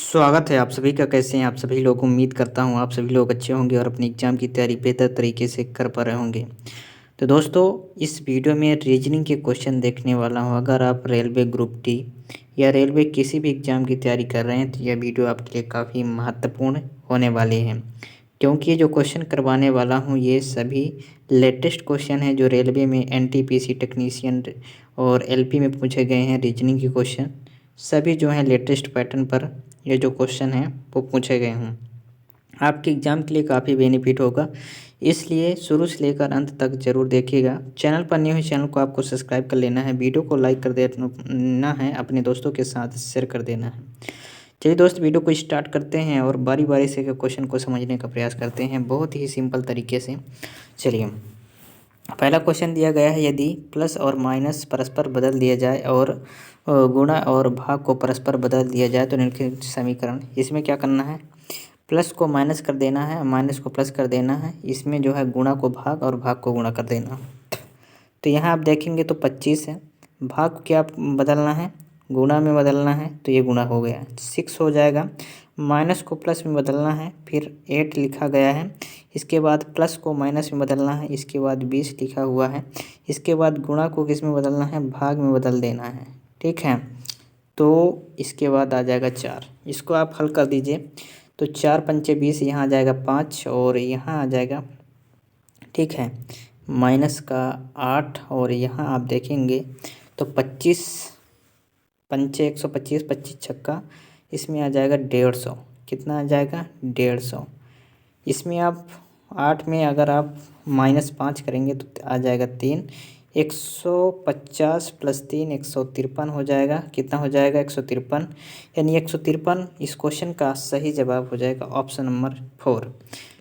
स्वागत है आप सभी का। कैसे हैं आप सभी लोग? उम्मीद करता हूं आप सभी लोग अच्छे होंगे और अपनी एग्ज़ाम की तैयारी बेहतर तरीके से कर पा रहे होंगे। तो दोस्तों, इस वीडियो में रीजनिंग के क्वेश्चन देखने वाला हूं। अगर आप रेलवे ग्रुप डी या रेलवे किसी भी एग्ज़ाम की तैयारी कर रहे हैं तो यह वीडियो आपके लिए काफ़ी महत्वपूर्ण होने वाली है, क्योंकि ये जो क्वेश्चन करवाने वाला हूँ ये सभी लेटेस्ट क्वेश्चन हैं जो रेलवे में एनटीपीसी टेक्नीशियन और एलपी में पूछे गए हैं। रीजनिंग के क्वेश्चन सभी जो हैं लेटेस्ट पैटर्न पर ये जो क्वेश्चन हैं वो पूछे गए हैं। आपके एग्ज़ाम के लिए काफ़ी बेनिफिट होगा, इसलिए शुरू से लेकर अंत तक ज़रूर देखिएगा। चैनल पर न्यू है, चैनल को आपको सब्सक्राइब कर लेना है, वीडियो को लाइक कर देना है, अपने दोस्तों के साथ शेयर कर देना है। चलिए दोस्त, वीडियो को स्टार्ट करते हैं और बारी बारी से क्वेश्चन को समझने का प्रयास करते हैं बहुत ही सिंपल तरीके से। चलिए, पहला क्वेश्चन दिया गया है, यदि प्लस और माइनस परस्पर बदल दिया जाए और गुणा और भाग को परस्पर बदल दिया जाए तो निम्नलिखित समीकरण। इसमें क्या करना है, प्लस को माइनस कर देना है, माइनस को प्लस कर देना है। इसमें जो है गुणा को भाग और भाग को गुणा कर देना। तो यहाँ आप देखेंगे तो 25 है, भाग को क्या बदलना है, गुणा में बदलना है, तो ये गुणा हो गया 6 हो जाएगा। माइनस को प्लस में बदलना है, फिर 8 लिखा गया है। इसके बाद प्लस को माइनस में बदलना है, इसके बाद 20 लिखा हुआ है। इसके बाद गुणा को किस में बदलना है, भाग में बदल देना है। ठीक है, तो इसके बाद आ जाएगा 4। इसको आप हल कर दीजिए तो 4 पंचे 20, यहाँ आ जाएगा 5 और यहाँ आ जाएगा, ठीक है, माइनस का 8 और यहाँ आप देखेंगे तो 25 पंचे 125, 25 छक्का, इसमें आ जाएगा 150। कितना आ जाएगा, 150। इसमें आप 8 में अगर आप -5 करेंगे तो आ जाएगा 3। 150 + 3 153 हो जाएगा। कितना हो जाएगा, 153। यानी 153 इस क्वेश्चन का सही जवाब हो जाएगा, ऑप्शन नंबर 4।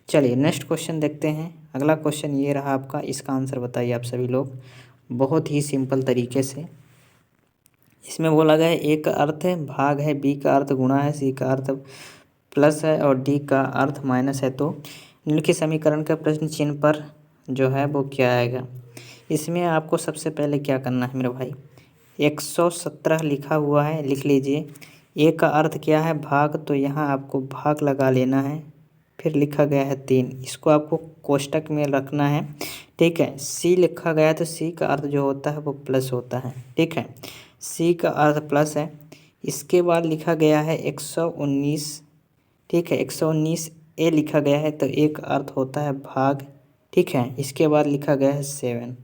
चलिए नेक्स्ट क्वेश्चन देखते हैं। अगला क्वेश्चन ये रहा आपका, इसका आंसर बताइए आप सभी लोग बहुत ही सिंपल तरीके से। इसमें बोला गया है ए का अर्थ है भाग है, बी का अर्थ गुणा है, सी का अर्थ प्लस है और डी का अर्थ माइनस है। तो निम्नलिखित समीकरण का प्रश्न चिन्ह पर जो है वो क्या आएगा। इसमें आपको सबसे पहले क्या करना है मेरे भाई, 117 लिखा हुआ है, लिख लीजिए। ए का अर्थ क्या है, भाग, तो यहाँ आपको भाग लगा लेना है। फिर लिखा गया है 3, इसको आपको कोष्टक में रखना है। ठीक है, सी लिखा गया है तो सी का अर्थ जो होता है वो प्लस होता है। ठीक है, सी का अर्थ प्लस है। इसके बाद लिखा गया है 119। ठीक है, 119 ए लिखा गया है तो एक अर्थ होता है भाग। ठीक है, इसके बाद लिखा गया है 7।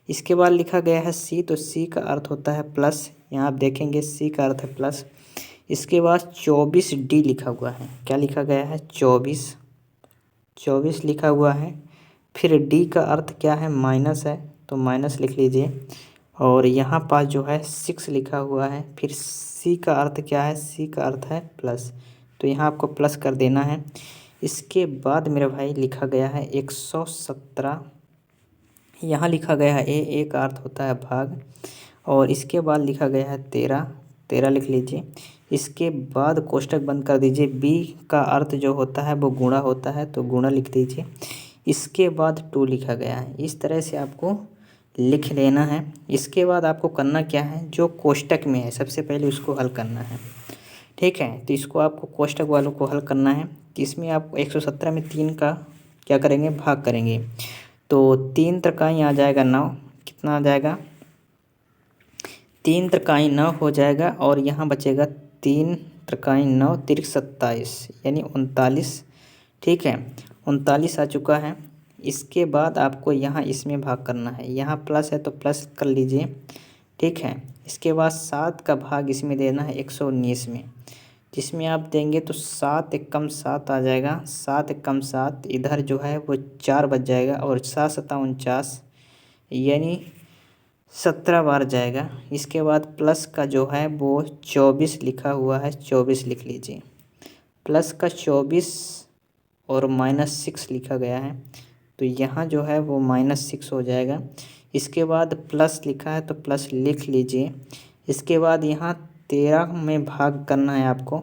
इसके बाद लिखा गया है सी, तो सी का अर्थ होता है प्लस, यहाँ आप देखेंगे सी का अर्थ है प्लस। इसके बाद 24 डी लिखा हुआ है, क्या लिखा गया है, 24, 24 लिखा हुआ है। फिर डी का अर्थ क्या है, माइनस है, तो माइनस लिख लीजिए। और यहाँ पास जो है 6 लिखा हुआ है। फिर सी का अर्थ क्या है, सी का अर्थ है प्लस, तो यहाँ आपको प्लस कर देना है। इसके बाद मेरे भाई लिखा गया है 117, यहाँ लिखा गया है ए का अर्थ होता है भाग। और इसके बाद लिखा गया है 13, 13 लिख लीजिए। इसके बाद कोष्टक बंद कर दीजिए, बी का अर्थ जो होता है वो गुणा होता है, तो गुणा लिख दीजिए। इसके बाद 2 लिखा गया है, इस तरह से आपको लिख लेना है। इसके बाद आपको करना क्या है, जो कोष्टक में है सबसे पहले उसको हल करना है। ठीक है, तो इसको आपको कोष्टक वालों को हल करना है। इसमें आप 117 में 3 का क्या करेंगे, भाग करेंगे, तो 3 त्रिकाई आ जाएगा 9। कितना आ जाएगा, 3 त्रिकाई 9 हो जाएगा। और यहाँ बचेगा 3 त्रिकाई 9 तिरक 27 यानी 39। ठीक है, 39 आ चुका है। इसके बाद आपको यहाँ इसमें भाग करना है, यहाँ प्लस है तो प्लस कर लीजिए। ठीक है, इसके बाद 7 का भाग इसमें देना है 119 में, जिसमें आप देंगे तो 7 एकम 7 आ जाएगा। 7 एकम 7, इधर जो है वो 4 बच जाएगा और 7 सता 49 यानी 17 बार जाएगा। इसके बाद प्लस का जो है वो 24 लिखा हुआ है, 24 लिख लीजिए। प्लस का 24 और -6 लिखा गया है, तो यहाँ जो है वो -6 हो जाएगा। इसके बाद प्लस लिखा है तो प्लस लिख लीजिए। इसके बाद यहाँ 13 में भाग करना है आपको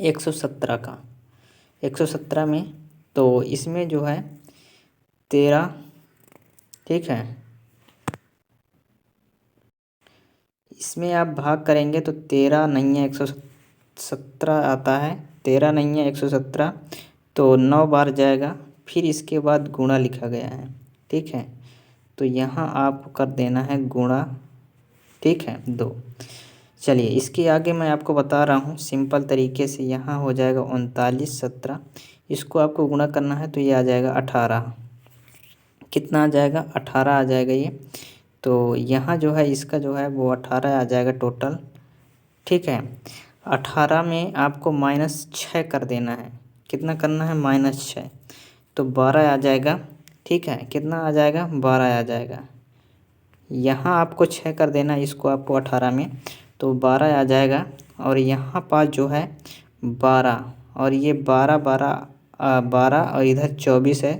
117 का, 117 में, तो इसमें जो है 13, ठीक है, इसमें आप भाग करेंगे तो 13 नहीं है 117 17 आता है, 13 नहीं है 117, तो 9 बार जाएगा, फिर इसके बाद गुणा लिखा गया है, ठीक है। तो यहाँ आपको कर देना है गुणा, ठीक है 2। चलिए इसके आगे मैं आपको बता रहा हूँ सिंपल तरीके से। यहाँ हो जाएगा 39 17, इसको आपको गुणा करना है तो ये आ जाएगा 18। कितना आ जाएगा? 18 आ जाएगा ये। तो यहाँ जो है इसका जो है वो 18 आ जाएगा टोटल, ठीक है। 18 में आपको -6 कर देना है। कितना करना है? -6, तो 12 आ जाएगा, ठीक है। कितना आ जाएगा? 12 आ जाएगा। यहाँ आपको 6 कर देना है, इसको आपको 18 में, तो 12 आ जाएगा। और यहाँ पास जो है 12, और ये 12 12 12 और इधर 24 है,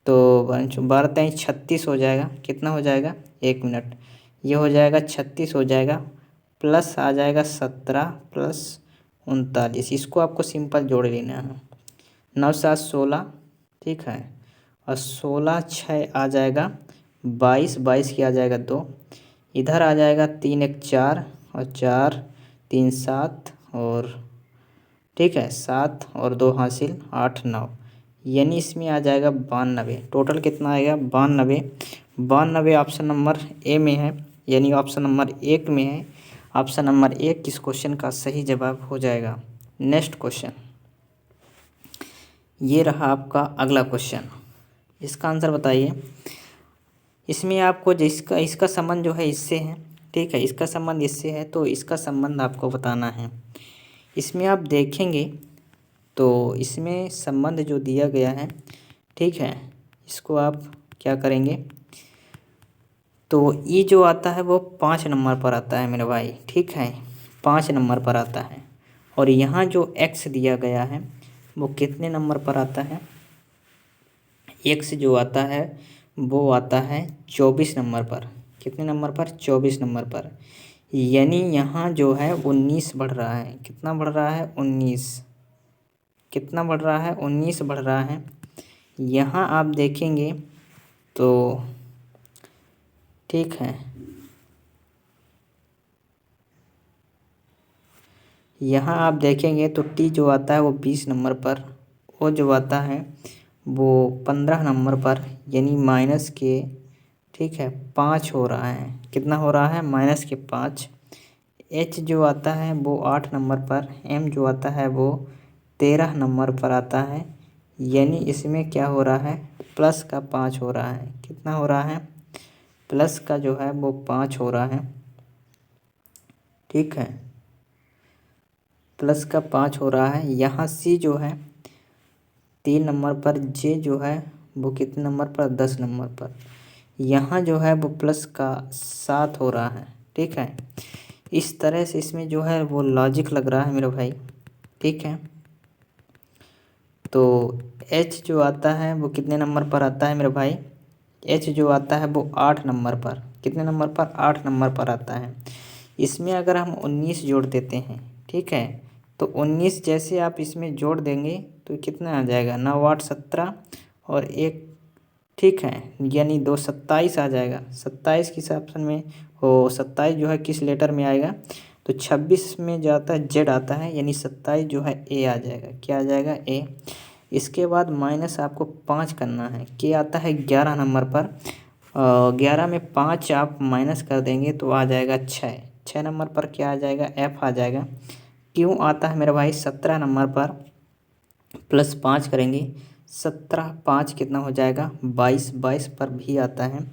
तो 12 तेईं 36 हो जाएगा। कितना हो जाएगा? 1 मिनट, ये हो जाएगा 36 हो जाएगा, प्लस आ जाएगा 17 प्लस 39, इसको आपको सिंपल जोड़ लेना है। 9 7 16, ठीक है, और 16 6 आ जाएगा 22, 22 की आ जाएगा 2, इधर आ जाएगा 3 1 4, और 4 3 7, और ठीक है 7 और 2 हासिल 8 9, यानी इसमें आ जाएगा 92। टोटल कितना आएगा? 92। 92 ऑप्शन नंबर ए में है, यानी ऑप्शन नंबर 1 में है। ऑप्शन नंबर 1 इस क्वेश्चन का सही जवाब हो जाएगा। नेक्स्ट क्वेश्चन, ये रहा आपका अगला क्वेश्चन, इसका आंसर बताइए। इसमें आपको जिसका इसका संबंध जो है इससे है, ठीक है, इसका संबंध इससे है, तो इसका संबंध आपको बताना है। इसमें आप देखेंगे तो इसमें संबंध जो दिया गया है, ठीक है, इसको आप क्या करेंगे, तो ये जो आता है वो 5 नंबर पर आता है मेरे भाई, ठीक है, 5 नंबर पर आता है। और यहाँ जो x दिया गया है वो कितने नंबर पर आता है? x जो आता है वो आता है 24 नंबर पर। कितने नंबर पर? 24 नंबर पर। यानी यहाँ जो है 19 बढ़ रहा है। कितना बढ़ रहा है? 19। कितना बढ़ रहा है? 19 बढ़ रहा है। यहाँ आप देखेंगे तो ठीक है, यहाँ आप देखेंगे तो t जो आता है वो 20 नंबर पर, ओ जो आता है वो 15 नंबर पर, यानी माइनस के, ठीक है, 5 हो रहा है। कितना हो रहा है? -5। h जो आता है वो 8 नंबर पर, m जो आता है वो 13 नंबर पर आता है, यानी इसमें क्या हो रहा है? प्लस का 5 हो रहा है। कितना हो रहा है? प्लस का जो है वो 5 हो रहा है, ठीक है, प्लस का 5 हो रहा है। यहाँ c जो है 3 नंबर पर, j जो है वो कितने नंबर पर? 10 नंबर पर। यहाँ जो है वो प्लस का 7 हो रहा है, ठीक है। इस तरह से इसमें जो है वो लॉजिक लग रहा है मेरे भाई, ठीक है। तो h जो आता है वो कितने नंबर पर आता है मेरे भाई? h जो आता है वो 8 नंबर पर। कितने नंबर पर? 8 नंबर पर आता है। इसमें अगर हम 19 जोड़ देते हैं, ठीक है, तो 19 जैसे आप इसमें जोड़ देंगे तो कितना आ जाएगा? 9 8 17 और 1, ठीक है, यानी 2 27 आ जाएगा। 27 किस ऑप्शन में हो? 27 जो है किस लेटर में आएगा? तो 26 में जो आता है जेड आता है, यानी 27 जो है ए आ जाएगा। क्या आ जाएगा? ए। इसके बाद माइनस आपको 5 करना है। के आता है 11 नंबर पर, 11 में 5 आप माइनस कर देंगे तो आ जाएगा 6। 6 नंबर पर क्या आ जाएगा? एफ आ जाएगा। क्यों आता है मेरे भाई 17 नंबर पर, प्लस 5 करेंगे, 17 5 कितना हो जाएगा? 22। 22 पर भी आता है।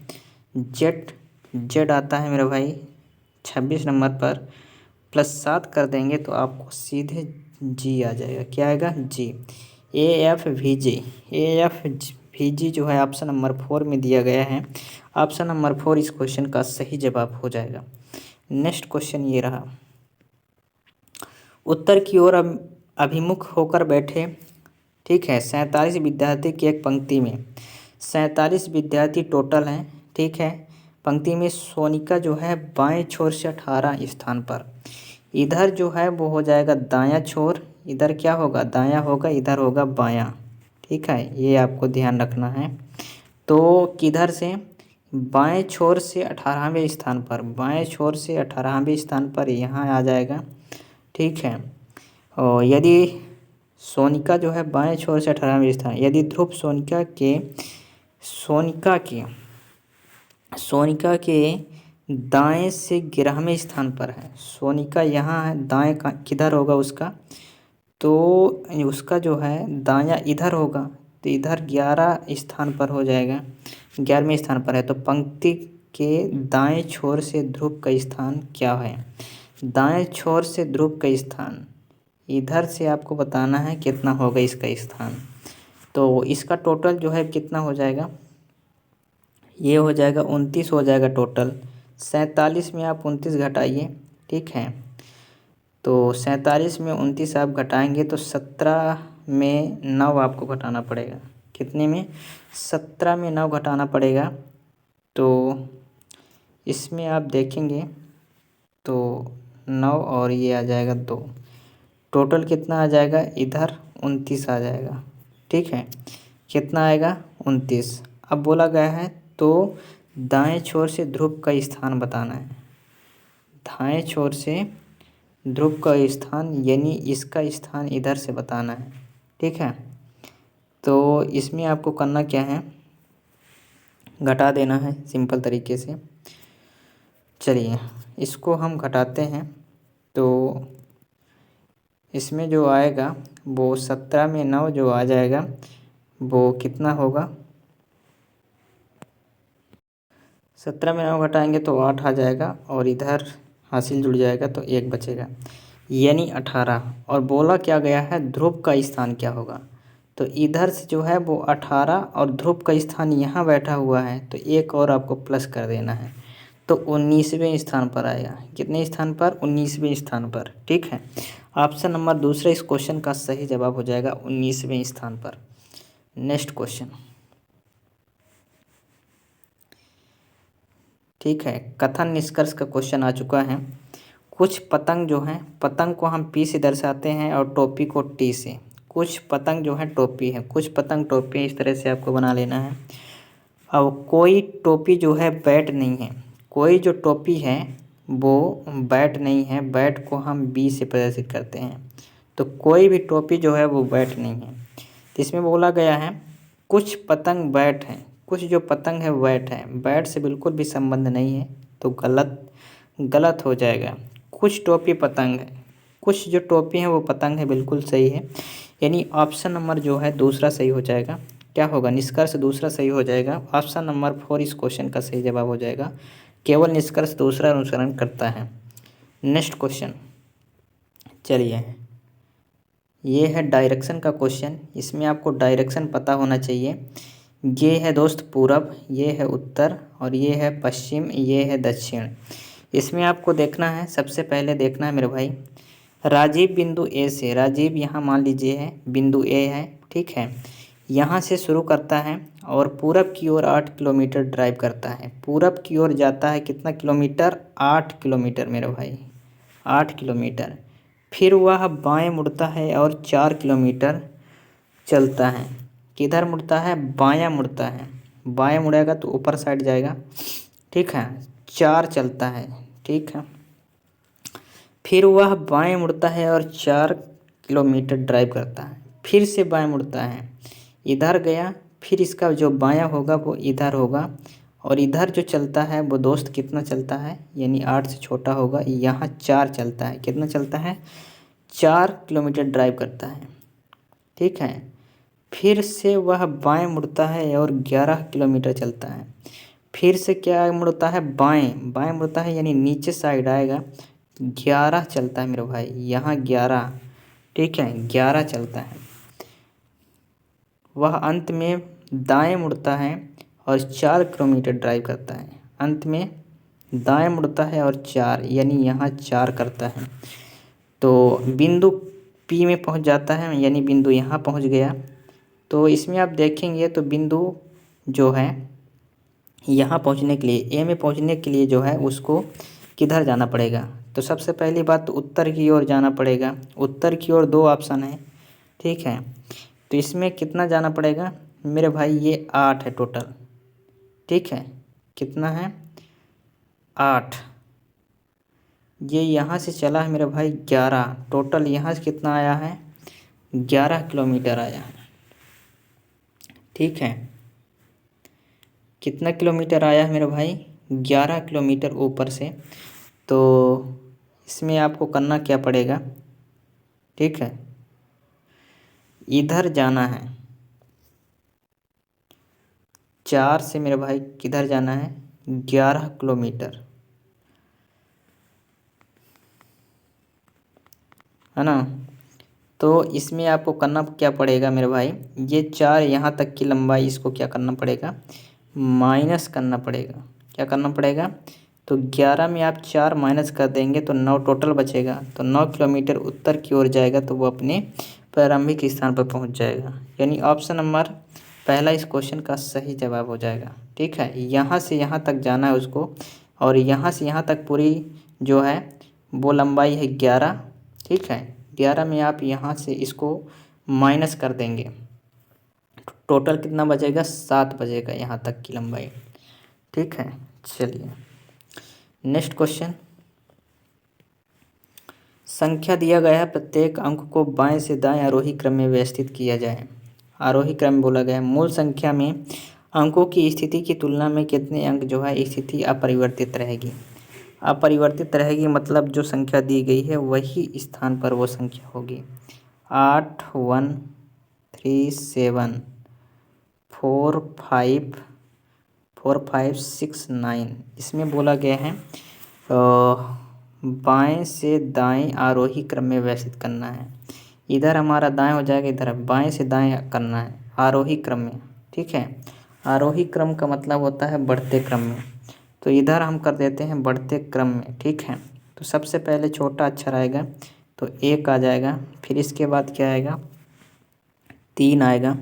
जेड, जेड आता है मेरे भाई 26 नंबर पर, प्लस 7 कर देंगे तो आपको सीधे जी आ जाएगा। क्या आएगा? जी। A F V G, A F V G जो है ऑप्शन नंबर 4 में दिया गया है। ऑप्शन नंबर 4 इस क्वेश्चन का सही जवाब हो जाएगा। नेक्स्ट क्वेश्चन ये रहा, उत्तर की ओर अभिमुख होकर बैठे, ठीक है, 47 विद्यार्थी की एक पंक्ति में 47 विद्यार्थी टोटल हैं, ठीक है। पंक्ति में सोनिका जो है बाएं छोर से 18 स्थान पर, इधर जो है वो हो जाएगा दायां छोर, इधर क्या होगा? दायां होगा, इधर होगा बायां, ठीक है, ये आपको ध्यान रखना है। तो किधर से? बाएं छोर से 18वें स्थान पर, बाएं छोर से 18वें स्थान पर यहाँ आ जाएगा, ठीक है। और यदि सोनिका जो है बाएं छोर से 18वें स्थान, यदि ध्रुव सोनिका के दाएं से 11वें स्थान पर है, सोनिका यहाँ है, दाएं का किधर होगा उसका, तो उसका जो है दायां इधर होगा, तो इधर 11 स्थान पर हो जाएगा, 11वें स्थान पर है। तो पंक्ति के दाएं छोर से ध्रुव का स्थान क्या है? दाएं छोर से ध्रुव का स्थान इधर से आपको बताना है कितना होगा इसका स्थान। तो इसका टोटल जो है कितना हो जाएगा, ये हो जाएगा 29 हो जाएगा टोटल। 47 में आप 29 घटाइए, ठीक है, तो 47 में 29 आप घटाएंगे तो 17 में 9 आपको घटाना पड़ेगा। कितने में? 17 में 9 घटाना पड़ेगा। तो इसमें आप देखेंगे तो 9 और ये आ जाएगा 2, टोटल कितना आ जाएगा, इधर 29 आ जाएगा, ठीक है। कितना आएगा? 29। अब बोला गया है तो दाएं छोर से ध्रुव का स्थान बताना है, दाएं छोर से ध्रुव का स्थान यानी इसका स्थान इधर से बताना है, ठीक है। तो इसमें आपको करना क्या है, घटा देना है सिंपल तरीके से। चलिए इसको हम घटाते हैं, तो इसमें जो आएगा वो 17 में 9 जो आ जाएगा वो कितना होगा, 17 में 9 घटाएंगे तो 8 आ जाएगा और इधर हासिल जुड़ जाएगा तो 1 बचेगा, यानी 18। और बोला क्या गया है, ध्रुव का स्थान क्या होगा, तो इधर से जो है वो 18 और ध्रुव का स्थान यहाँ बैठा हुआ है तो 1 और आपको प्लस कर देना है, तो 19वें स्थान पर आएगा। कितने स्थान पर? 19वें स्थान पर, ठीक है। ऑप्शन नंबर दूसरा इस क्वेश्चन का सही जवाब हो जाएगा 19वें स्थान पर। नेक्स्ट क्वेश्चन, ठीक है, कथन निष्कर्ष का क्वेश्चन आ चुका है। कुछ पतंग जो हैं, पतंग को हम पी से दर्शाते हैं और टोपी को टी से। कुछ पतंग जो है टोपी है, कुछ पतंग टोपी है, इस तरह से आपको बना लेना है। अब कोई टोपी जो है बैट नहीं है, कोई जो टोपी है वो बैट नहीं है, बैट को हम बी से प्रदर्शित करते हैं, तो कोई भी टोपी जो है वो बैट नहीं है। तो इसमें बोला गया है कुछ पतंग बैट हैं, कुछ जो पतंग है बैट है, बैट से बिल्कुल भी संबंध नहीं है, तो गलत हो जाएगा। कुछ टोपी पतंग है, कुछ जो टोपी है वो पतंग है, बिल्कुल सही है, यानी ऑप्शन नंबर जो है दूसरा सही हो जाएगा। क्या होगा? निष्कर्ष दूसरा सही हो जाएगा। ऑप्शन नंबर 4 इस क्वेश्चन का सही जवाब हो जाएगा। केवल निष्कर्ष दूसरा अनुसरण करता है। नेक्स्ट क्वेश्चन, चलिए ये है डायरेक्शन का क्वेश्चन। इसमें आपको डायरेक्शन पता होना चाहिए। ये है दोस्त पूरब, ये है उत्तर और ये है पश्चिम, ये है दक्षिण। इसमें आपको देखना है, सबसे पहले देखना है मेरे भाई, राजीव बिंदु ए से, राजीव यहाँ मान लीजिए है बिंदु ए है, ठीक है, यहाँ से शुरू करता है और पूरब की ओर 8 किलोमीटर ड्राइव करता है। पूरब की ओर जाता है कितना किलोमीटर? 8 किलोमीटर मेरे भाई, 8 किलोमीटर। फिर वह बाएं मुड़ता है और 4 किलोमीटर चलता है। किधर मुड़ता है? बायां मुड़ता है, बाएं मुड़ेगा तो ऊपर साइड जाएगा, ठीक है, 4 चलता है, ठीक है। फिर वह बाएं मुड़ता है और 4 किलोमीटर ड्राइव करता है, फिर से बाएं मुड़ता है, इधर गया, फिर इसका जो बायां होगा वो इधर होगा और इधर जो चलता है वो दोस्त कितना चलता है, यानी 8 से छोटा होगा, यहाँ 4 चलता है। कितना चलता है? 4 किलोमीटर ड्राइव करता है, ठीक है। फिर से वह बाएं मुड़ता है और 11 किलोमीटर चलता है। फिर से क्या मुड़ता है? बाएं, बाएं मुड़ता है यानी नीचे साइड आएगा, 11 चलता है मेरे भाई, यहाँ 11, ठीक है, 11 चलता है। वह अंत में दाएं मुड़ता है और 4 किलोमीटर ड्राइव करता है। अंत में दाएं मुड़ता है और 4 यानी यहाँ 4 करता है, तो बिंदु पी में पहुँच जाता है, यानी बिंदु यहाँ पहुँच गया। तो इसमें आप देखेंगे तो बिंदु जो है यहाँ पहुँचने के लिए, ए में पहुँचने के लिए जो है उसको किधर जाना पड़ेगा, तो सबसे पहली बात तो उत्तर की ओर जाना पड़ेगा। उत्तर की ओर 2 ऑप्शन है, ठीक है, तो इसमें कितना जाना पड़ेगा मेरे भाई? ये 8 है टोटल, ठीक है, कितना है? 8। ये यहाँ से चला है मेरे भाई 11, टोटल यहाँ से कितना आया है 11 किलोमीटर आया है। ठीक है, कितना किलोमीटर आया है मेरे भाई 11 किलोमीटर ऊपर से। तो इसमें आपको करना क्या पड़ेगा, ठीक है, इधर जाना है 4 से मेरे भाई किधर जाना है 11 किलोमीटर, है ना। तो इसमें आपको करना क्या पड़ेगा मेरे भाई, ये 4 यहाँ तक की लंबाई इसको क्या करना पड़ेगा माइनस करना पड़ेगा। क्या करना पड़ेगा, तो 11 में आप 4 माइनस कर देंगे तो 9 टोटल बचेगा। तो 9 किलोमीटर उत्तर की ओर जाएगा तो वो अपने प्रारंभिक स्थान पर पहुंच जाएगा। यानी ऑप्शन नंबर पहला इस क्वेश्चन का सही जवाब हो जाएगा। ठीक है, यहाँ से यहाँ तक जाना है उसको, और यहाँ से यहाँ तक पूरी जो है वो लंबाई है 11। ठीक है, 11 में आप यहाँ से इसको माइनस कर देंगे, टोटल कितना बचेगा 7 बचेगा यहाँ तक की लंबाई। ठीक है, चलिए नेक्स्ट क्वेश्चन। संख्या दिया गया है, प्रत्येक अंक को बाएं से दाएं आरोही क्रम में व्यवस्थित किया जाए। आरोही क्रम बोला गया है। मूल संख्या में अंकों की स्थिति की तुलना में कितने अंक जो है स्थिति अपरिवर्तित रहेगी। अपरिवर्तित रहेगी मतलब जो संख्या दी गई है वही स्थान पर वो संख्या होगी। 8 1 3 7 4 5 6 9, इसमें बोला गया है बाएं से दाएं आरोही क्रम में व्यवस्थित करना है। इधर हमारा दाएं हो जाएगा, इधर बाएं से दाएं करना है आरोही क्रम में। ठीक है, आरोही क्रम का मतलब होता है बढ़ते क्रम में, तो इधर हम कर देते हैं बढ़ते क्रम में। ठीक है, तो सबसे पहले छोटा अक्षर आएगा तो 1 आ जाएगा, फिर इसके बाद क्या आएगा 3 आएगा,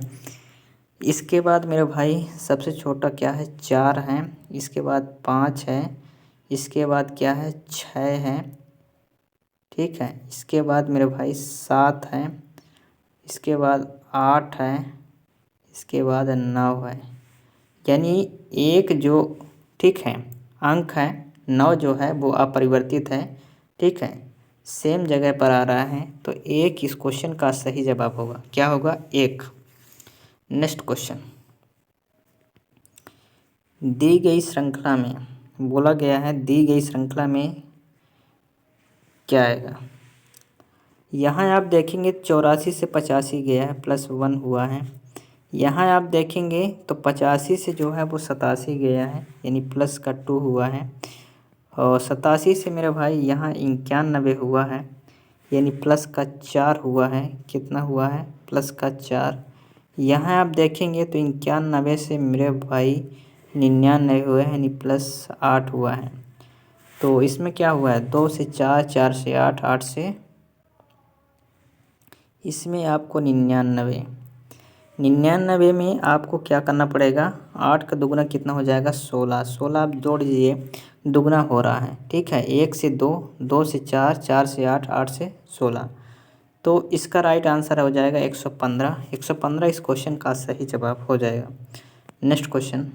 इसके बाद मेरे भाई सबसे छोटा क्या है 4 है, इसके बाद 5 है, इसके बाद क्या है 6 है। ठीक है, इसके बाद मेरे भाई 7 है, इसके बाद 8 है, इसके बाद 9 है। यानी एक जो ठीक है अंक है 9 जो है वो अपरिवर्तित है। ठीक है, सेम जगह पर आ रहा है, तो एक इस क्वेश्चन का सही जवाब होगा। क्या होगा 1। नेक्स्ट क्वेश्चन, दी गई श्रृंखला में बोला गया है, दी गई श्रृंखला में क्या आएगा। यहाँ आप देखेंगे 84 से 85 गया है, +1 हुआ है। यहाँ आप देखेंगे तो 85 से जो है वो 87 गया है, यानी +2 हुआ है। और 87 से मेरे भाई यहाँ 91 हुआ है, यानी +4 हुआ है। कितना हुआ है +4। यहाँ आप देखेंगे तो 91 से मेरे भाई 99 हुए हैं, यानी +8 हुआ है। तो इसमें क्या हुआ है 2 से 4, 4 से 8, 8 से, इसमें आपको 99 में आपको क्या करना पड़ेगा, 8 का दुगुना कितना हो जाएगा 16, 16 आप जोड़ दीजिए, दुगुना हो रहा है। ठीक है, 1 से 2, 2 से 4, 4 से 8, 8 से 16, तो इसका राइट आंसर हो जाएगा 115। 115 इस क्वेश्चन का सही जवाब हो जाएगा। नेक्स्ट क्वेश्चन,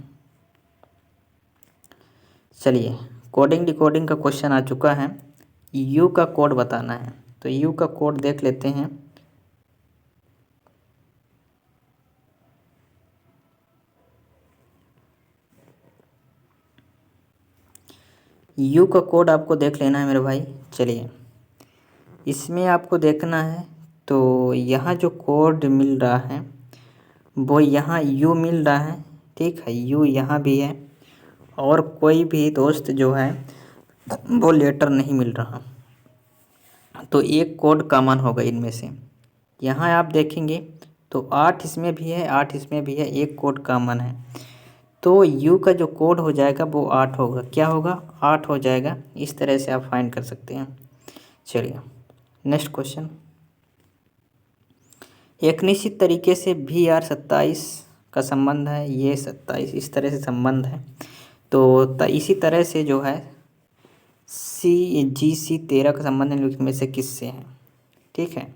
चलिए कोडिंग डिकोडिंग का क्वेश्चन आ चुका है। यू का कोड बताना है, तो यू का कोड देख लेते हैं। यू का कोड आपको देख लेना है मेरे भाई। चलिए इसमें आपको देखना है, तो यहाँ जो कोड मिल रहा है वो यहाँ यू मिल रहा है। ठीक है, यू यहाँ भी है, और कोई भी दोस्त जो है वो लेटर नहीं मिल रहा, तो एक कोड कॉमन होगा इनमें से। यहाँ आप देखेंगे तो 8 इसमें भी है, 8 इसमें भी है, एक कोड कॉमन है। तो यू का जो कोड हो जाएगा वो 8 होगा। क्या होगा 8 हो जाएगा। इस तरह से आप फाइंड कर सकते हैं। चलिए नेक्स्ट क्वेश्चन, एक निश्चित तरीके से VR27 का संबंध है, ये 27 इस तरह से संबंध है। तो इसी तरह से जो है GC13 का संबंध निम्नलिखित में से किससे है। ठीक है,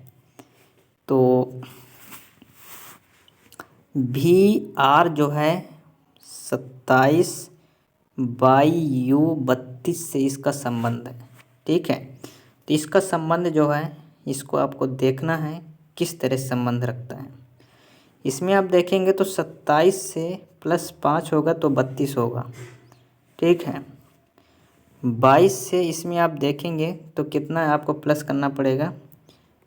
तो VR जो है 27/U32 से इसका संबंध है। ठीक है। तो इसका संबंध जो है इसको आपको देखना है किस तरह से संबंध रखता है। इसमें आप देखेंगे तो 27 से +5 होगा तो 32 होगा, ठीक है। 22 से इसमें आप देखेंगे तो कितना आपको प्लस करना पड़ेगा।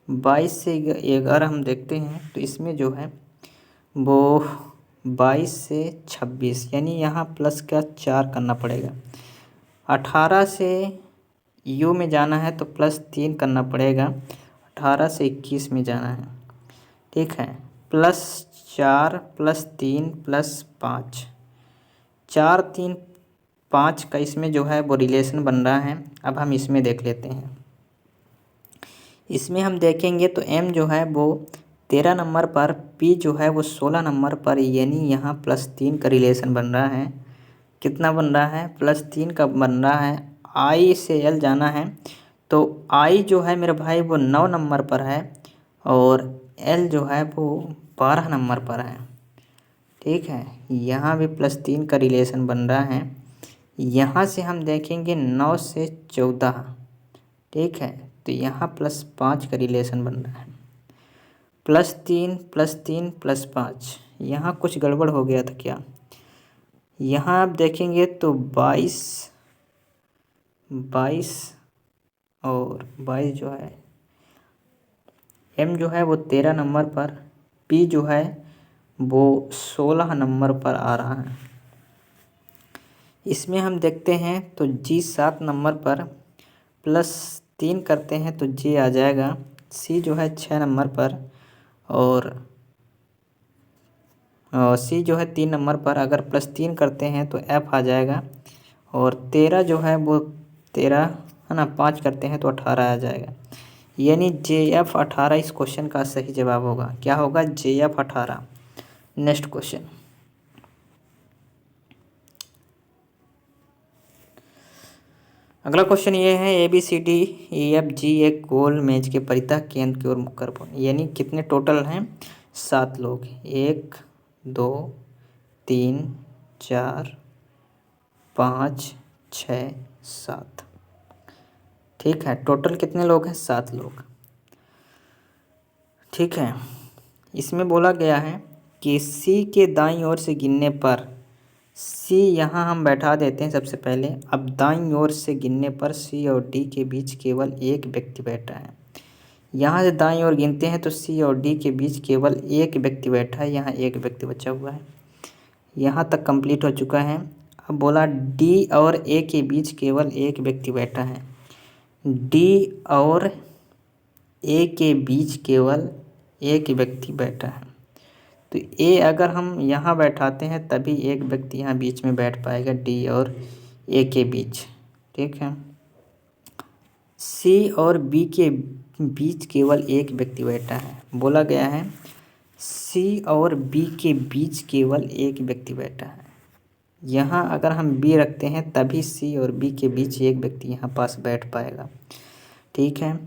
22 से अगर हम देखते हैं तो इसमें जो है वो 22 से 26 यानी यहाँ प्लस का 4 करना पड़ेगा। 18 से यू में जाना है तो +3 करना पड़ेगा। 18 से 21 में जाना है, ठीक है। +4 +3 +5, 4 3 5 का इसमें जो है वो रिलेशन बन रहा है। अब हम इसमें देख लेते हैं। इसमें हम देखेंगे तो m जो है वो 13 नंबर पर, p जो है वो 16 नंबर पर, यानी यहाँ +3 का रिलेशन बन रहा है। कितना बन रहा है? +3 का बन रहा है। i से l जाना है तो i जो है मेरे भाई वो 9 नंबर पर है और l जो है वो 12 नंबर पर है, ठीक है। यहाँ भी +3 का रिलेशन बन रहा है। यहाँ से हम देखेंगे 9 से 14, ठीक है। तो यहाँ +5 का रिलेशन बन रहा है। +3 +3 +5, यहाँ कुछ गड़बड़ हो गया था क्या? यहाँ आप देखेंगे तो 22 और 22 जो है m जो है वो 13 नंबर पर, p जो है वो 16 नंबर पर आ रहा है। इसमें हम देखते हैं तो g 7 नंबर पर, +3 करते हैं तो j आ जाएगा। c जो है 6 नंबर पर और c जो है 3 नंबर पर, अगर +3 करते हैं तो f आ जाएगा। और 13 जो है वो 13 है ना, 5 करते हैं तो 18 आ जाएगा। यानी JF 18 इस क्वेश्चन का सही जवाब होगा। क्या होगा? JF 18। नेक्स्ट क्वेश्चन, अगला क्वेश्चन ये है ABCDEFG एक गोल मेज के परितः केंद्र की ओर मुख कर पहुंचे। यानी कितने टोटल हैं? 7 लोग। 1 2 3 4 5 6 7, ठीक है। टोटल कितने लोग हैं? 7 लोग, ठीक है। इसमें बोला गया है कि C के दाईं ओर से गिनने पर, C यहाँ हम बैठा देते हैं सबसे पहले। अब दाईं ओर से गिनने पर C और D के बीच केवल एक व्यक्ति बैठा है। यहाँ से दाईं ओर गिनते हैं तो C और D के बीच केवल एक व्यक्ति बैठा है, यहाँ एक व्यक्ति बचा हुआ है। यहाँ तक कंप्लीट हो चुका है। अब बोला D और A के बीच केवल एक व्यक्ति बैठा है। D और A के बीच केवल एक व्यक्ति बैठा है, तो A अगर हम यहाँ बैठाते हैं तभी एक व्यक्ति यहाँ बीच में बैठ पाएगा, D और A के बीच, ठीक है। C और B के बीच केवल एक व्यक्ति बैठा है। बोला गया है C और B के बीच केवल एक व्यक्ति बैठा है। यहाँ अगर हम B रखते हैं तभी C और B के बीच एक व्यक्ति यहाँ पास बैठ पाएगा, ठीक है।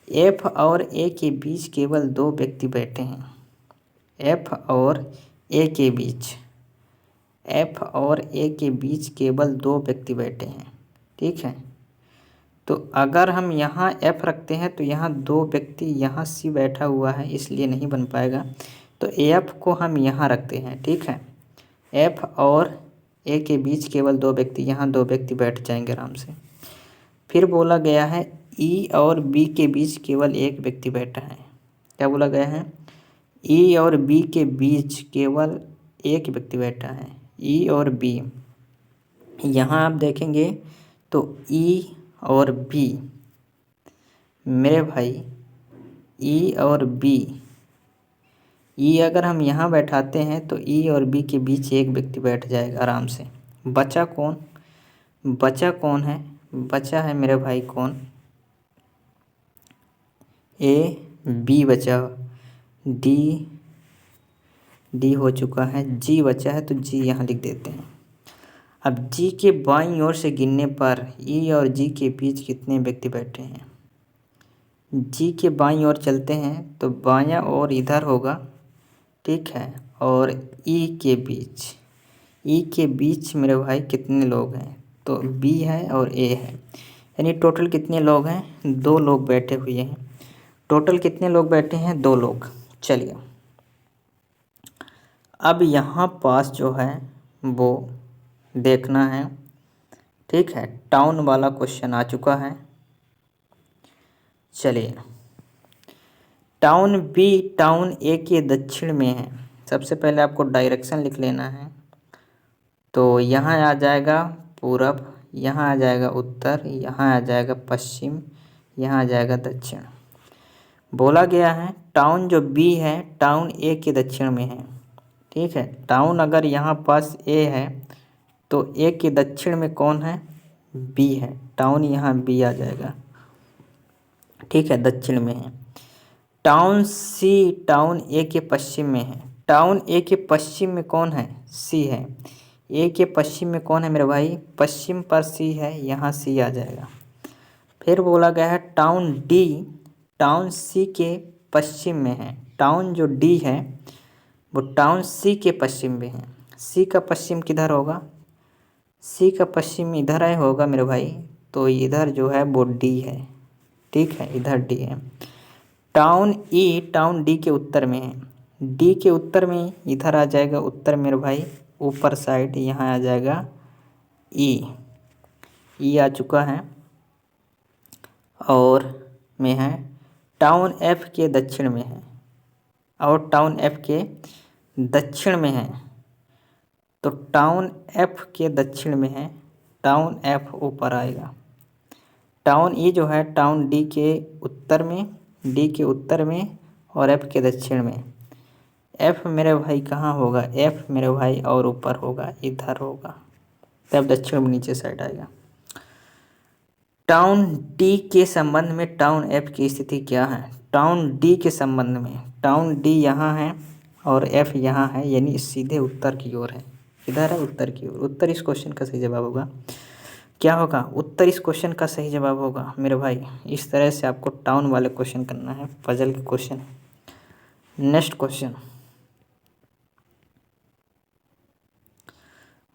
F और A के बीच केवल 2 व्यक्ति बैठे हैं। F और A के बीच, F और A के बीच केवल 2 व्यक्ति बैठे हैं, ठीक है। तो अगर हम यहाँ F रखते हैं तो यहाँ 2 व्यक्ति, यहाँ C बैठा हुआ है इसलिए नहीं बन पाएगा, तो F को हम यहाँ रखते हैं, ठीक है। F और A के बीच केवल 2 व्यक्ति, यहाँ 2 व्यक्ति बैठ जाएंगे आराम से। फिर बोला गया है E और B के बीच केवल एक व्यक्ति बैठा है। क्या बोला गया है? E और B के बीच केवल एक व्यक्ति बैठा है, E और B। यहाँ आप देखेंगे तो E और B, मेरे भाई E और B, E अगर हम यहाँ बैठाते हैं तो E और B के बीच एक व्यक्ति बैठ जाएगा आराम से। बचा कौन? बचा कौन है? बचा है मेरे भाई कौन? A B बचा, D हो चुका है, G बचा है तो G यहाँ लिख देते हैं। अब G के बाईं ओर से गिनने पर E और G के बीच कितने व्यक्ति बैठे हैं? G के बाईं ओर चलते हैं तो बायां ओर इधर होगा, ठीक है। और E के बीच मेरे भाई कितने लोग हैं? तो B है और A है, यानी टोटल कितने लोग हैं, 2 लोग बैठे हुए हैं। टोटल कितने लोग बैठे हैं, 2 लोग। चलिए अब यहाँ पास जो है वो देखना है, ठीक है। टाउन वाला क्वेश्चन आ चुका है। चलिए टाउन बी टाउन ए के दक्षिण में है। सबसे पहले आपको डायरेक्शन लिख लेना है। तो यहाँ आ जाएगा पूरब, यहाँ आ जाएगा उत्तर, यहाँ आ जाएगा पश्चिम, यहाँ आ जाएगा दक्षिण। बोला गया है टाउन जो बी है टाउन ए के दक्षिण में है, ठीक है। टाउन अगर यहाँ पास ए है तो ए के दक्षिण में कौन है, बी है। टाउन यहाँ बी आ जाएगा, ठीक है, दक्षिण में है। टाउन सी टाउन ए के पश्चिम में है। टाउन ए के पश्चिम में कौन है, सी है। ए के पश्चिम में कौन है मेरे भाई, पश्चिम पर सी है, यहाँ सी आ जाएगा। फिर बोला गया है टाउन डी टाउन सी के पश्चिम में है। टाउन जो डी है वो टाउन सी के पश्चिम में है। सी का पश्चिम किधर होगा, सी का पश्चिम इधर है होगा मेरे भाई, तो इधर जो है वो डी है, ठीक है, इधर डी है। टाउन ई टाउन डी के उत्तर में है। डी के उत्तर में इधर आ जाएगा उत्तर मेरे भाई, ऊपर साइड यहाँ आ जाएगा ई आ चुका है। और में है टाउन एफ के दक्षिण में है, और टाउन एफ के दक्षिण में है। तो टाउन एफ के दक्षिण में है, टाउन एफ ऊपर आएगा। टाउन ई जो है टाउन डी के उत्तर में, डी के उत्तर में और एफ के दक्षिण में। एफ मेरे भाई कहाँ होगा, एफ मेरे भाई और ऊपर होगा, इधर होगा, तब दक्षिण में नीचे साइड आएगा। टाउन डी के संबंध में टाउन एफ की स्थिति क्या है, टाउन डी के संबंध में टाउन डी यहाँ है और एफ यहाँ है, यानी सीधे उत्तर की ओर है। इधर है उत्तर की ओर। उत्तर इस क्वेश्चन का सही जवाब होगा। क्या होगा, उत्तर इस क्वेश्चन का सही जवाब होगा मेरे भाई। इस तरह से आपको टाउन वाले क्वेश्चन करना है, पजल के क्वेश्चन। नेक्स्ट क्वेश्चन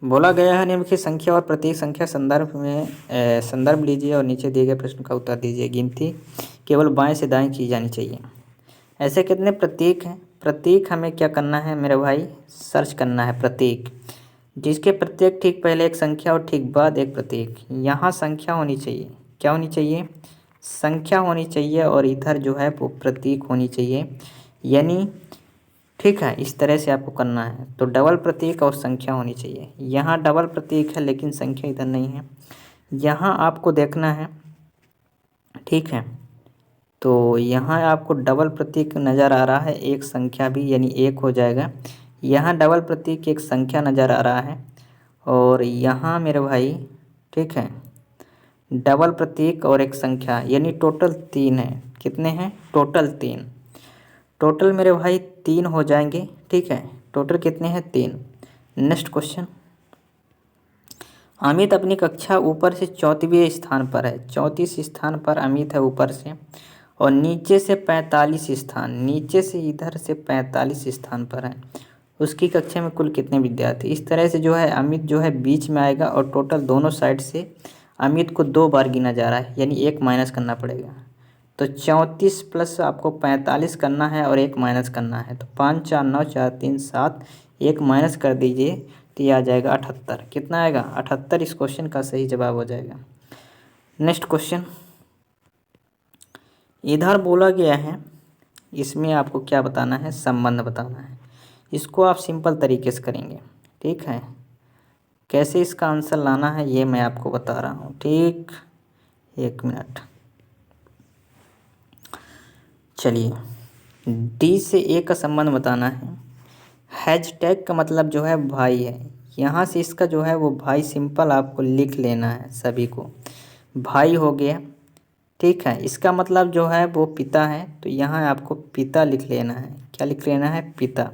बोला गया है निम्नलिखित संख्या और प्रत्येक संख्या संदर्भ लीजिए और नीचे दिए गए प्रश्न का उत्तर दीजिए। गिनती केवल बाएं से दाएं की जानी चाहिए। ऐसे कितने प्रतीक हैं, प्रतीक हमें क्या करना है मेरे भाई, सर्च करना है प्रतीक, जिसके प्रत्येक ठीक पहले एक संख्या और ठीक बाद एक प्रतीक। यहाँ संख्या होनी चाहिए, क्या होनी चाहिए, संख्या होनी चाहिए, और इधर जो है वो प्रतीक होनी चाहिए, यानी ठीक है, इस तरह से आपको करना है। तो डबल प्रतीक और संख्या होनी चाहिए। यहाँ डबल प्रतीक है लेकिन संख्या इधर नहीं है, यहाँ आपको देखना है, ठीक है। तो यहाँ आपको डबल प्रतीक नज़र आ रहा है, एक संख्या भी, यानी एक हो जाएगा। यहाँ डबल प्रतीक एक संख्या नज़र आ रहा है, और यहाँ मेरे भाई, ठीक है, डबल प्रतीक और एक संख्या, यानी टोटल 3 है। कितने हैं, टोटल 3। टोटल मेरे भाई 3 हो जाएंगे, ठीक है। टोटल कितने हैं, 3। नेक्स्ट क्वेश्चन, अमित अपनी कक्षा ऊपर से 34वें स्थान पर है। 34 स्थान पर अमित है ऊपर से, और नीचे से 45 स्थान, नीचे से इधर से 45 स्थान पर है। उसकी कक्षा में कुल कितने विद्यार्थी। इस तरह से जो है अमित जो है बीच में आएगा, और टोटल दोनों साइड से अमित को 2 बार गिना जा रहा है, यानी 1 माइनस करना पड़ेगा। तो 34 प्लस आपको 45 करना है और 1 माइनस करना है। तो 5 4 9 4 3 7, 1 माइनस कर दीजिए तो ये आ जाएगा 78। कितना आएगा, 78 इस क्वेश्चन का सही जवाब हो जाएगा। नेक्स्ट क्वेश्चन, इधर बोला गया है, इसमें आपको क्या बताना है, संबंध बताना है। इसको आप सिंपल तरीके से करेंगे, ठीक है। कैसे इसका आंसर लाना है ये मैं आपको बता रहा हूँ, ठीक। 1 मिनट, चलिए। डी से ए का संबंध बताना है। हैशटैग का मतलब जो है भाई है, यहाँ से इसका जो है वो भाई सिंपल आपको लिख लेना है, सभी को भाई हो गया, ठीक है। इसका मतलब जो है वो पिता है, तो यहाँ आपको पिता लिख लेना है। क्या लिख लेना है, पिता।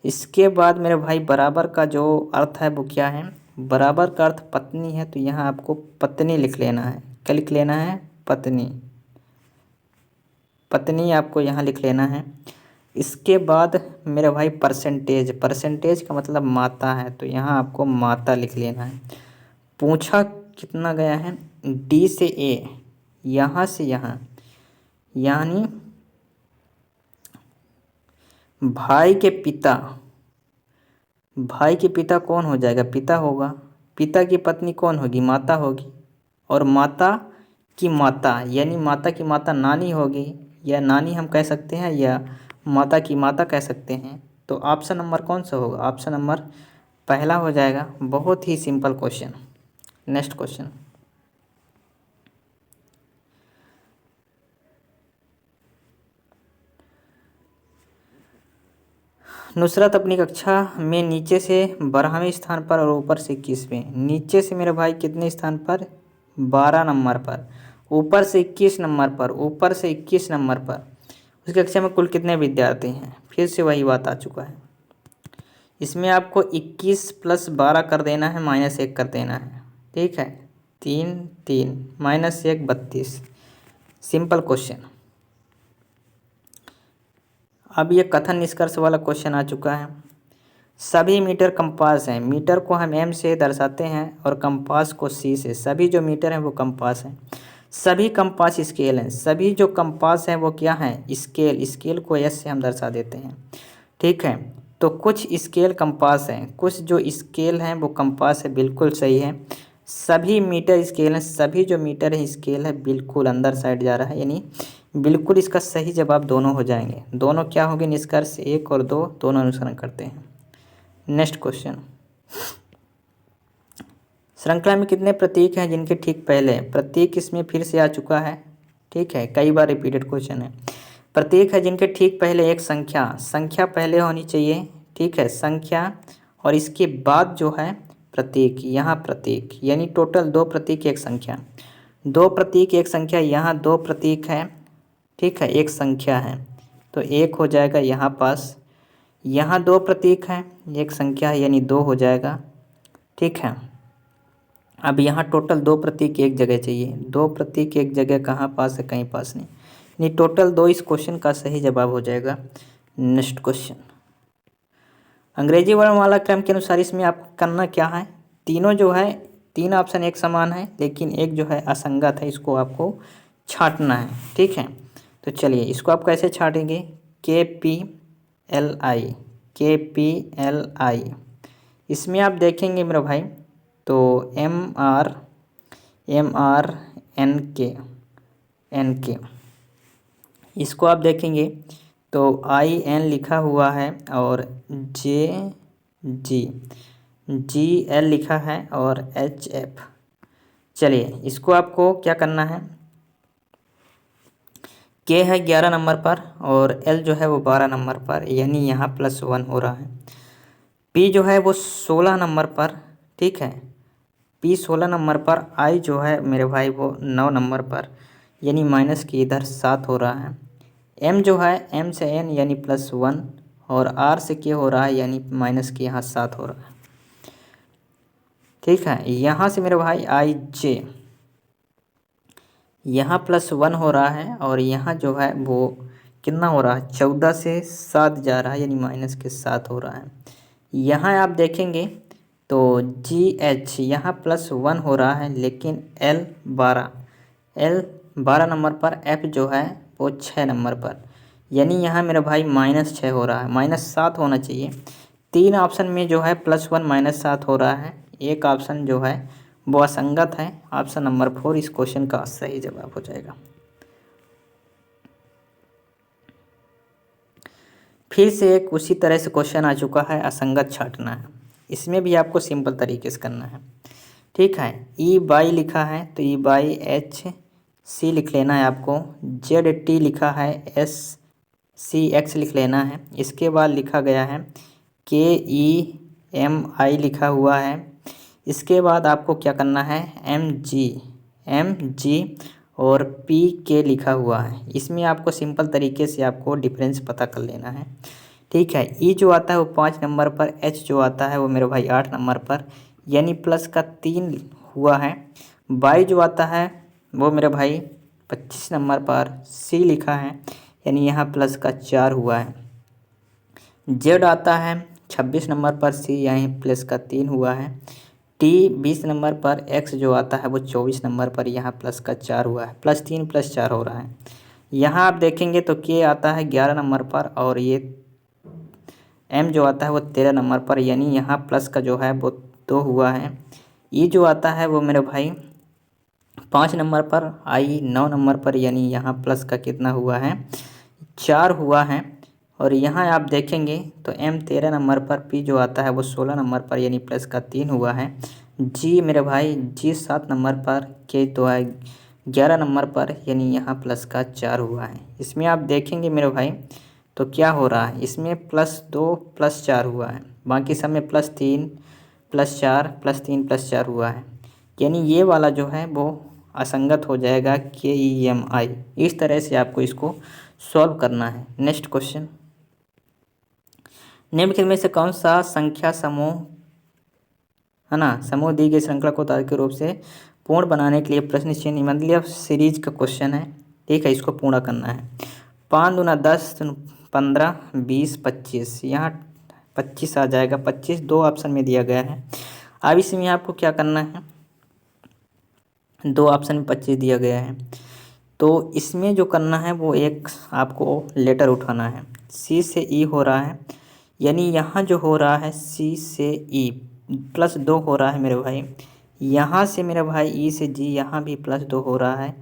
इसके बाद मेरे भाई बराबर का जो अर्थ है वो क्या है, बराबर का अर्थ पत्नी है, तो यहाँ आपको पत्नी लिख लेना है। क्या लिख लेना है, पत्नी। पत्नी आपको यहाँ लिख लेना है। इसके बाद मेरे भाई परसेंटेज, परसेंटेज का मतलब माता है, तो यहाँ आपको माता लिख लेना है। पूछा कितना गया है, डी से ए, यहाँ से यहाँ, यानी भाई के पिता, भाई के पिता कौन हो जाएगा, पिता होगा। पिता की पत्नी कौन होगी, माता होगी। और माता की माता यानी माता की माता नानी होगी, या नानी हम कह सकते हैं, या माता की माता कह सकते हैं। तो ऑप्शन नंबर कौन सा होगा, ऑप्शन नंबर पहला हो जाएगा। बहुत ही simple question. Next question, Nusrat अपनी कक्षा में नीचे से 12वें स्थान पर और ऊपर से 21वें। नीचे से मेरे भाई कितने स्थान पर, 12 नंबर पर। ऊपर से 21 नंबर पर, ऊपर से 21 नंबर पर। उसकी कक्षा में कुल कितने विद्यार्थी हैं, फिर से वही बात आ चुका है। इसमें आपको 21 + 12 कर देना है, -1 कर देना है। ठीक है, 3 3 -1 32। Simple question. अब ये कथन निष्कर्ष वाला क्वेश्चन आ चुका है। सभी मीटर कंपास हैं। मीटर को हम एम से दर्शाते हैं और कंपास को सी से। सभी जो मीटर हैं वो कंपास हैं। सभी कंपास स्केल हैं। सभी जो कंपास हैं वो क्या हैं, स्केल। स्केल को एस से हम दर्शा देते हैं। ठीक है, तो कुछ स्केल कंपास हैं, कुछ जो स्केल हैं वो कंपास है। बिल्कुल सही है। सभी मीटर स्केल हैं। सभी जो मीटर है स्केल है, बिल्कुल अंदर साइड जा रहा है, यानी बिल्कुल इसका सही जवाब दोनों हो जाएंगे। दोनों क्या होंगे, निष्कर्ष 1 और 2 दोनों अनुसरण करते हैं। नेक्स्ट क्वेश्चन, श्रृंखला में कितने प्रतीक हैं जिनके ठीक पहले, प्रतीक इसमें फिर से आ चुका है। ठीक है, कई बार रिपीटेड क्वेश्चन है। प्रतीक है जिनके ठीक पहले एक संख्या, संख्या पहले होनी चाहिए। ठीक है, संख्या और इसके बाद जो है प्रतीक, यहाँ प्रतीक, यानी टोटल 2 प्रतीक एक संख्या। 2 प्रतीक एक संख्या, यहाँ 2 प्रतीक है। ठीक है, एक संख्या है, तो 1 हो जाएगा यहाँ पास। यहाँ 2 प्रतीक हैं, एक संख्या है, यानी 2 हो जाएगा। ठीक है, अब यहाँ टोटल 2 प्रतीक एक जगह चाहिए। 2 प्रतीक एक जगह कहाँ पास है, कहीं पास नहीं, यानी टोटल 2 इस क्वेश्चन का सही जवाब हो जाएगा। नेक्स्ट क्वेश्चन, अंग्रेजी वर्णमाला क्रम के अनुसार इसमें आपको करना क्या है, तीनों जो है 3 ऑप्शन एक समान है, लेकिन एक जो है असंगत है, इसको आपको छांटना है। ठीक है, तो चलिए इसको आप कैसे छाटेंगे, KPLI, KPLI। इसमें आप देखेंगे मेरे भाई, तो MRNK, इसको आप देखेंगे तो IN लिखा हुआ है और GL लिखा है और HF। चलिए इसको आपको क्या करना है, K है 11 नंबर पर और L जो है वो 12 नंबर पर, यानी यहाँ +1 हो रहा है। P जो है वो 16 नंबर पर। ठीक है, P 16 नंबर पर। I जो है मेरे भाई वो 9 नंबर पर, यानी माइनस की इधर 7 हो रहा है। M जो है M से N यानी +1 और R से K हो रहा है, यानी माइनस की यहाँ 7 हो रहा है। ठीक है, यहाँ से मेरे भाई IJ यहाँ +1 हो रहा है और यहाँ जो है वो कितना हो रहा है, 14 से 7 जा रहा है, यानी -7 हो रहा है। यहाँ आप देखेंगे तो GH यहाँ +1 हो रहा है, लेकिन L 12 नंबर पर, F जो है वो 6 नंबर पर, यानी यहाँ मेरा भाई -6 हो रहा है, -7 होना चाहिए। 3 ऑप्शन में जो है +1 -7 हो रहा है, एक ऑप्शन जो है वो असंगत है। ऑप्शन नंबर 4 इस क्वेश्चन का सही जवाब हो जाएगा। फिर से एक उसी तरह से क्वेश्चन आ चुका है, असंगत छांटना है। इसमें भी आपको सिंपल तरीके से करना है। ठीक है, E/बाई लिखा है तो E/HC लिख लेना है आपको। ZT लिखा है, SCX लिख लेना है। इसके बाद लिखा गया है KEMI लिखा हुआ है। इसके बाद आपको क्या करना है, MG और PK लिखा हुआ है। इसमें आपको सिंपल तरीके से आपको डिफरेंस पता कर लेना है। ठीक है, E जो आता है वो 5 नंबर पर, H जो आता है वो मेरे भाई 8 नंबर पर, यानी प्लस का 3 हुआ है। बाई जो आता है वो मेरे भाई 25 नंबर पर, C लिखा है, यानी यहाँ प्लस का 4 हुआ है। Z आता है 26 नंबर पर, C यहाँ प्लस का 3 हुआ है। टी 20 नंबर पर, एक्स जो आता है वो 24 नंबर पर, यहाँ प्लस का 4 हुआ है, +3 + 4 हो रहा है। यहाँ आप देखेंगे तो के आता है 11 नंबर पर और ये एम जो आता है वो 13 नंबर पर, यानी यहाँ प्लस का जो है वो 2 हुआ है। ई जो आता है वो मेरे भाई 5 नंबर पर, आई 9 नंबर पर, यानी यहाँ प्लस का कितना हुआ है, 4 हुआ है। और यहाँ आप देखेंगे तो एम 13 नंबर पर, पी जो आता है वो 16 नंबर पर, यानी प्लस का 3 हुआ है। जी मेरे भाई जी 7 नंबर पर, के तो है 11 नंबर पर, यानी यहाँ प्लस का 4 हुआ है। इसमें आप देखेंगे मेरे भाई तो क्या हो रहा है, इसमें +2 +4 हुआ है, बाकी सब में +3 +4 +3 +4 हुआ है, यानी ये वाला जो है वो असंगत हो जाएगा, KEMI। इस तरह से आपको इसको सॉल्व करना है। नेक्स्ट क्वेश्चन, निम्नलिखित में से कौन सा संख्या समूह है ना, समूह दी गई श्रृंखला को तार्किक रूप से पूर्ण बनाने के लिए प्रश्न चिन्ह, मतलब सीरीज का क्वेश्चन है, ठीक है, इसको पूरा करना है। 5 दूना 10, 15, 20, 25, यहाँ 25 आ जाएगा, 25 2 ऑप्शन में दिया गया है। अब इसमें आपको क्या करना है, 2 ऑप्शन में 25 दिया गया है, तो इसमें जो करना है वो एक आपको लेटर उठाना है। सी से ई हो रहा है, यानी यहाँ जो हो रहा है सी से ई +2 हो रहा है मेरे भाई। यहाँ से मेरे भाई ई से जी यहाँ भी +2 हो रहा है।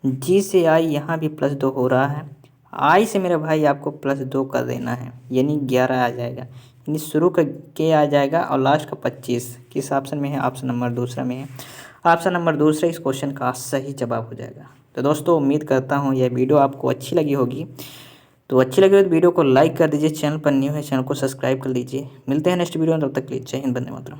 जी से आई यहाँ भी +2 हो रहा है। आई से मेरे भाई आपको +2 कर देना है, यानी 11 आ जाएगा, यानी शुरू का के आ जाएगा और लास्ट का 25 किस ऑप्शन में है, ऑप्शन नंबर दूसरा में है। ऑप्शन नंबर दूसरा इस क्वेश्चन का सही जवाब हो जाएगा। तो दोस्तों उम्मीद करता हूँ यह वीडियो आपको अच्छी लगी होगी, तो अच्छी लगी तो वीडियो को लाइक कर दीजिए, चैनल पर न्यू है चैनल को सब्सक्राइब कर लीजिए। मिलते हैं नेक्स्ट वीडियो में, तब तक के लिए जय हिंद, वंदे मातरम।